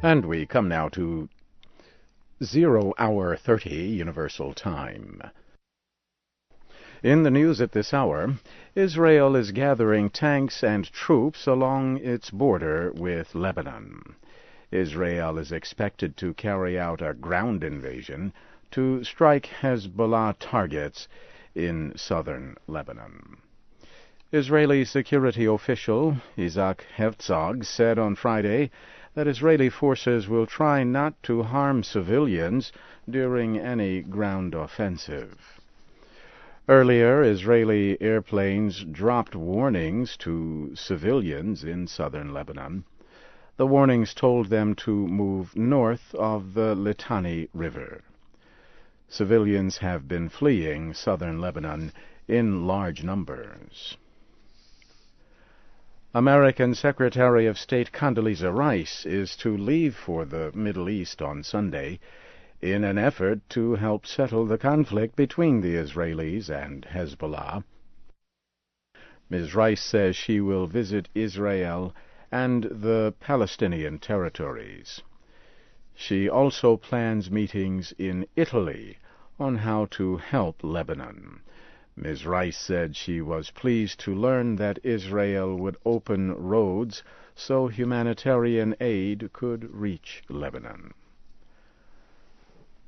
And we come now to 0 hour 30 Universal Time. In the news at this hour, Israel is gathering tanks and troops along its border with Lebanon. Israel is expected to carry out a ground invasion to strike Hezbollah targets in southern Lebanon. Israeli security official Isaac Herzog said on Friday that Israeli forces will try not to harm civilians during any ground offensive. Earlier, Israeli airplanes dropped warnings to civilians in southern Lebanon. The warnings told them to move north of the Litani River. Civilians have been fleeing southern Lebanon in large numbers. American Secretary of State Condoleezza Rice is to leave for the Middle East on Sunday in an effort to help settle the conflict between the Israelis and Hezbollah. Ms. Rice says she will visit Israel and the Palestinian territories. She also plans meetings in Italy on how to help Lebanon. Ms. Rice said she was pleased to learn that Israel would open roads so humanitarian aid could reach Lebanon.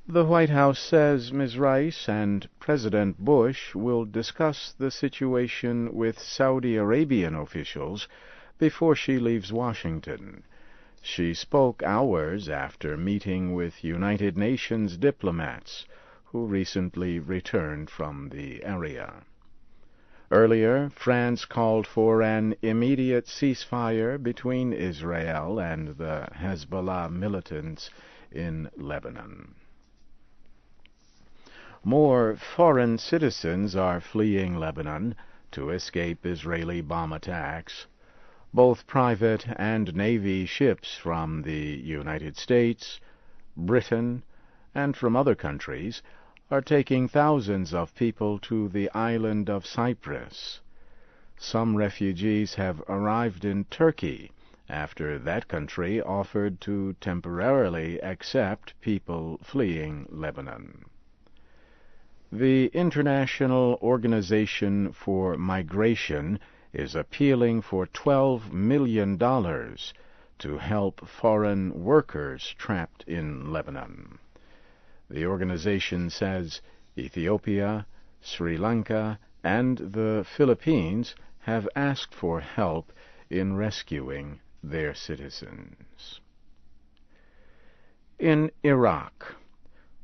The White House says Ms. Rice and President Bush will discuss the situation with Saudi Arabian officials before she leaves Washington. She spoke hours after meeting with United Nations diplomats who recently returned from the area. Earlier, France called for an immediate ceasefire between Israel and the Hezbollah militants in Lebanon. More foreign citizens are fleeing Lebanon to escape Israeli bomb attacks. Both private and Navy ships from the United States, Britain, and from other countries are taking thousands of people to the island of Cyprus. Some refugees have arrived in Turkey after that country offered to temporarily accept people fleeing Lebanon. The International Organization for Migration is appealing for $12 million to help foreign workers trapped in Lebanon. The organization says Ethiopia, Sri Lanka, and the Philippines have asked for help in rescuing their citizens. In Iraq,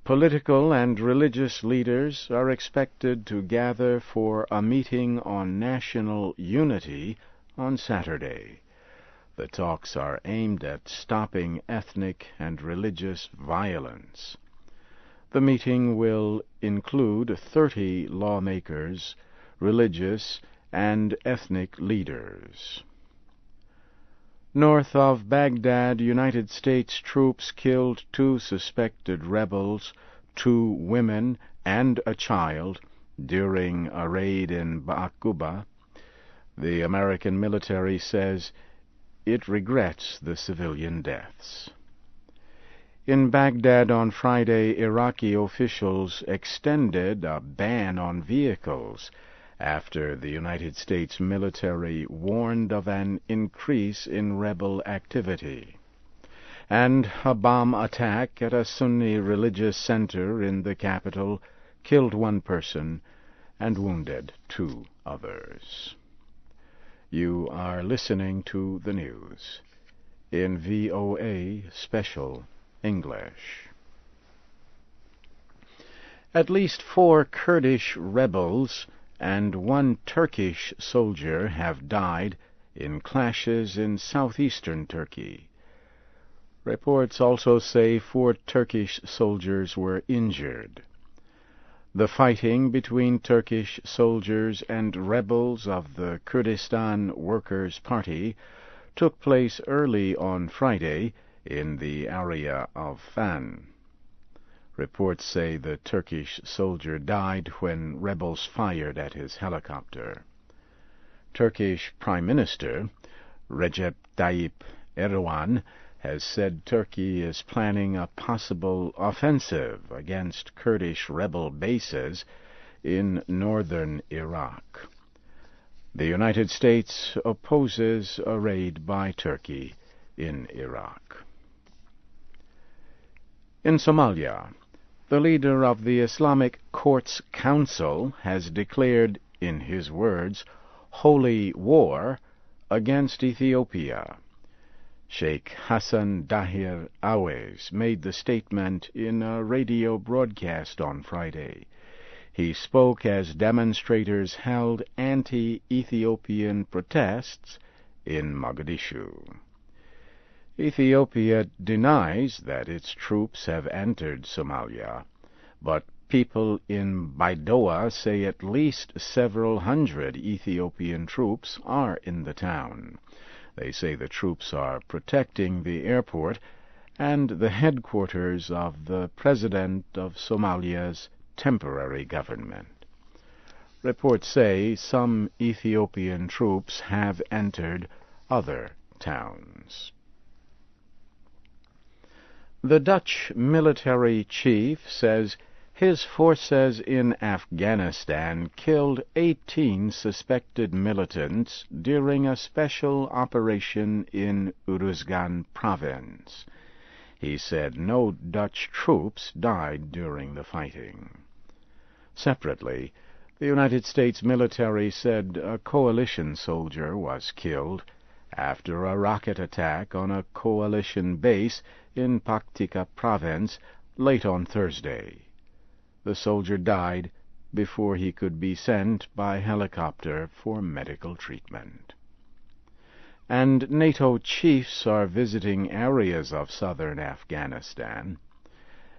political and religious leaders are expected to gather for a meeting on national unity on Saturday. The talks are aimed at stopping ethnic and religious violence. The meeting will include 30 lawmakers, religious and ethnic leaders. North of Baghdad, United States troops killed 2 suspected rebels, 2 women, and a child during a raid in Ba'quba. The American military says it regrets the civilian deaths. In Baghdad on Friday, Iraqi officials extended a ban on vehicles after the United States military warned of an increase in rebel activity. And a bomb attack at a Sunni religious center in the capital killed 1 person and wounded 2 others. You are listening to the news in VOA Special English. At least 4 Kurdish rebels and 1 Turkish soldier have died in clashes in southeastern Turkey. Reports also say 4 Turkish soldiers were injured. The fighting between Turkish soldiers and rebels of the Kurdistan Workers' Party took place early on Friday in the area of Van. Reports say the Turkish soldier died when rebels fired at his helicopter. Turkish Prime Minister Recep Tayyip Erdogan has said Turkey is planning a possible offensive against Kurdish rebel bases in northern Iraq. The United States opposes a raid by Turkey in Iraq. In Somalia, the leader of the Islamic Courts Council has declared, in his words, holy war against Ethiopia. Sheikh Hassan Dahir Awes made the statement in a radio broadcast on Friday. He spoke as demonstrators held anti-Ethiopian protests in Mogadishu. Ethiopia denies that its troops have entered Somalia, but people in Baidoa say at least several hundred Ethiopian troops are in the town. They say the troops are protecting the airport and the headquarters of the President of Somalia's temporary government. Reports say some Ethiopian troops have entered other towns. The Dutch military chief says his forces in Afghanistan killed 18 suspected militants during a special operation in Uruzgan province. He said no Dutch troops died during the fighting. Separately, the United States military said a coalition soldier was killed after a rocket attack on a coalition base in Paktika province late on Thursday. The soldier died before he could be sent by helicopter for medical treatment. And NATO chiefs are visiting areas of southern Afghanistan.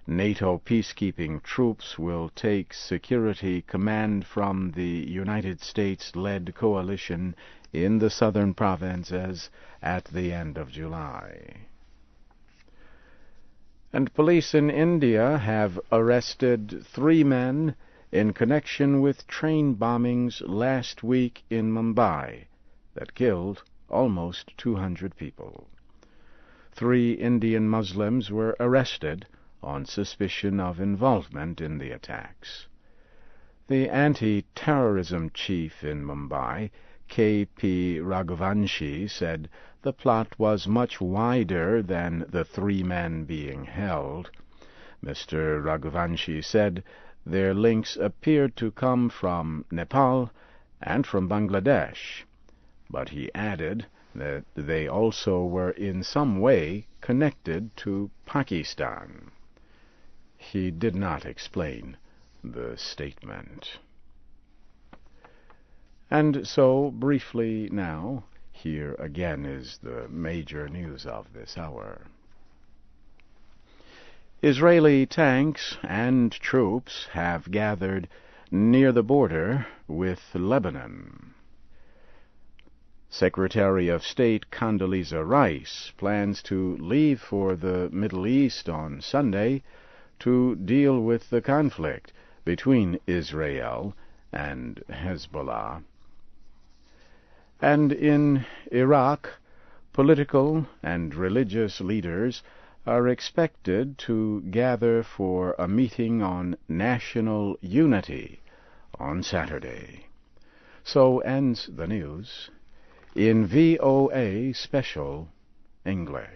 NATO peacekeeping troops will take security command from the United States-led coalition in the southern provinces at the end of July. And police in India have arrested 3 men in connection with train bombings last week in Mumbai that killed almost 200 people. 3 Indian Muslims were arrested on suspicion of involvement in the attacks. The anti-terrorism chief in Mumbai, K.P. Raghuvanshi, said the plot was much wider than the 3 men being held. Mr. Raghuvanshi said their links appeared to come from Nepal and from Bangladesh, but he added that they also were in some way connected to Pakistan. He did not explain the statement. And so, briefly now, here again is the major news of this hour. Israeli tanks and troops have gathered near the border with Lebanon. Secretary of State Condoleezza Rice plans to leave for the Middle East on Sunday to deal with the conflict between Israel and Hezbollah. And in Iraq, political and religious leaders are expected to gather for a meeting on national unity on Saturday. So ends the news in VOA Special English.